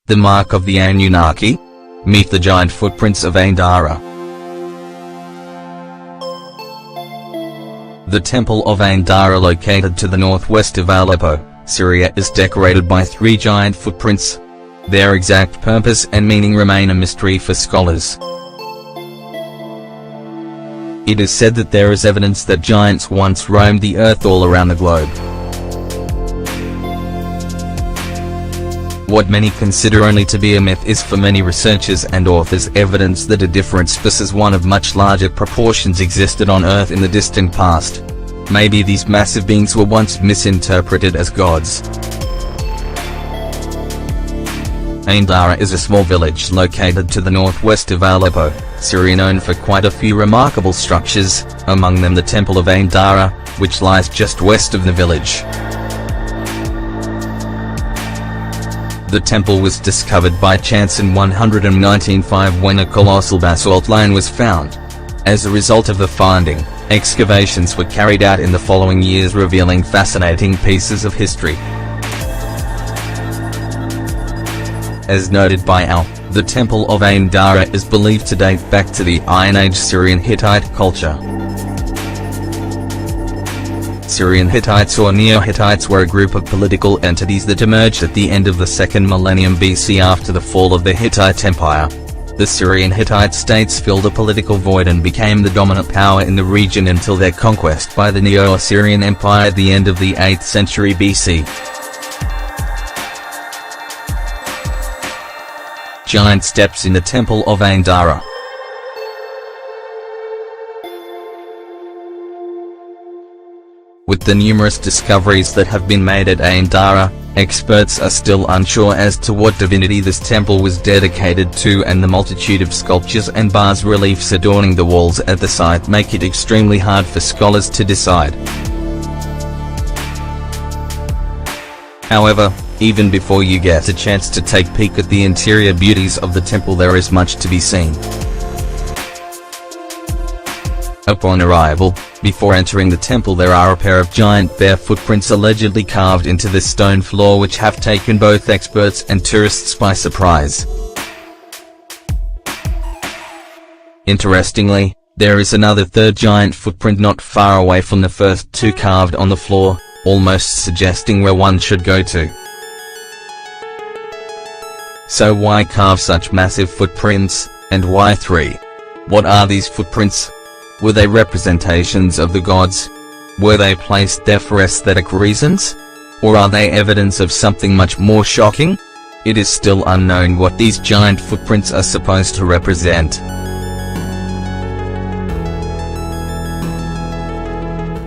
The mark of the Anunnaki? Meet the giant footprints of Ain Dara. The temple of Ain Dara, located to the northwest of Aleppo, Syria, is decorated by 3 giant footprints. Their exact purpose and meaning remain a mystery for scholars. It is said that there is evidence that giants once roamed the earth all around the globe. What many consider only to be a myth is for many researchers and authors evidence that a different species, one of much larger proportions, existed on Earth in the distant past. Maybe these massive beings were once misinterpreted as gods. Ain Dara is a small village located to the northwest of Aleppo, Syria, known for quite a few remarkable structures, among them the Temple of Ain Dara, which lies just west of the village. The temple was discovered by chance in 195 when a colossal basalt line was found. As a result of the finding, excavations were carried out in the following years, revealing fascinating pieces of history. As noted by Al, the Temple of Ain Dara is believed to date back to the Iron Age Syrian Hittite culture. Syrian Hittites or Neo-Hittites were a group of political entities that emerged at the end of the 2nd millennium BC after the fall of the Hittite Empire. The Syrian Hittite states filled a political void and became the dominant power in the region until their conquest by the Neo-Assyrian Empire at the end of the 8th century BC. Giant steps in the Temple of Ain Dara. With the numerous discoveries that have been made at Ain Dara, experts are still unsure as to what divinity this temple was dedicated to, and the multitude of sculptures and bas-reliefs adorning the walls at the site make it extremely hard for scholars to decide. However, even before you get a chance to take a peek at the interior beauties of the temple, there is much to be seen. Upon arrival, before entering the temple, there are a pair of giant bare footprints allegedly carved into the stone floor, which have taken both experts and tourists by surprise. Interestingly, there is another third giant footprint not far away from the first 2 carved on the floor, almost suggesting where one should go to. So why carve such massive footprints, and why 3? What are these footprints? Were they representations of the gods? Were they placed there for aesthetic reasons? Or are they evidence of something much more shocking? It is still unknown what these giant footprints are supposed to represent.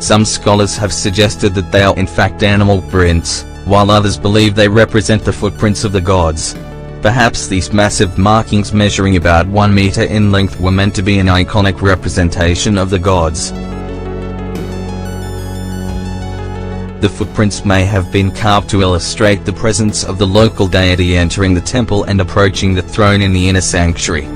Some scholars have suggested that they are in fact animal prints, while others believe they represent the footprints of the gods. Perhaps these massive markings, measuring about 1 meter in length, were meant to be an iconic representation of the gods. The footprints may have been carved to illustrate the presence of the local deity entering the temple and approaching the throne in the inner sanctuary.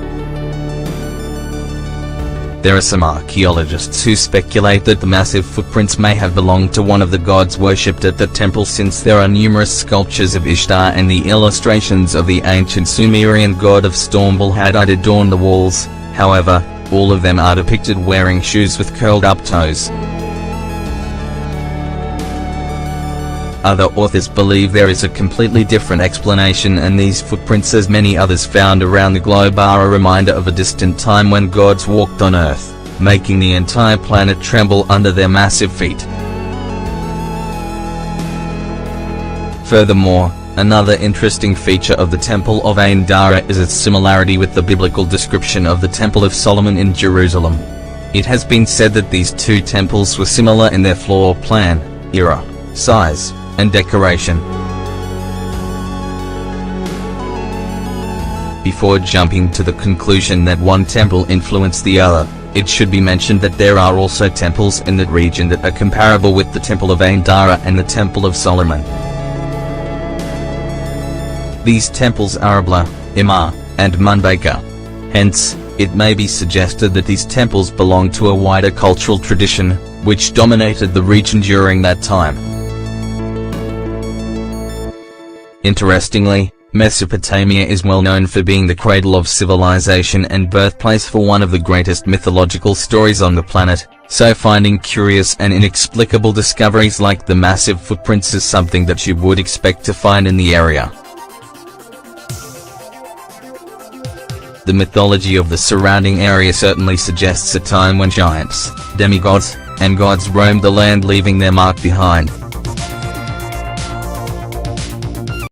There are some archaeologists who speculate that the massive footprints may have belonged to one of the gods worshipped at the temple, since there are numerous sculptures of Ishtar and the illustrations of the ancient Sumerian god of storm Bel-Hadid adorn the walls. However, all of them are depicted wearing shoes with curled up toes. Other authors believe there is a completely different explanation, and these footprints, as many others found around the globe, are a reminder of a distant time when gods walked on Earth, making the entire planet tremble under their massive feet. Furthermore, another interesting feature of the Temple of Ain Dara is its similarity with the biblical description of the Temple of Solomon in Jerusalem. It has been said that these 2 temples were similar in their floor plan, era, size, and decoration. Before jumping to the conclusion that one temple influenced the other, it should be mentioned that there are also temples in the region that are comparable with the Temple of Ain Dara and the Temple of Solomon. These temples are Abla, Imar, and Munbaka. Hence, It may be suggested that these temples belong to a wider cultural tradition, which dominated the region during that time. Interestingly, Mesopotamia is well known for being the cradle of civilization and birthplace for one of the greatest mythological stories on the planet, so finding curious and inexplicable discoveries like the massive footprints is something that you would expect to find in the area. The mythology of the surrounding area certainly suggests a time when giants, demigods, and gods roamed the land, leaving their mark behind.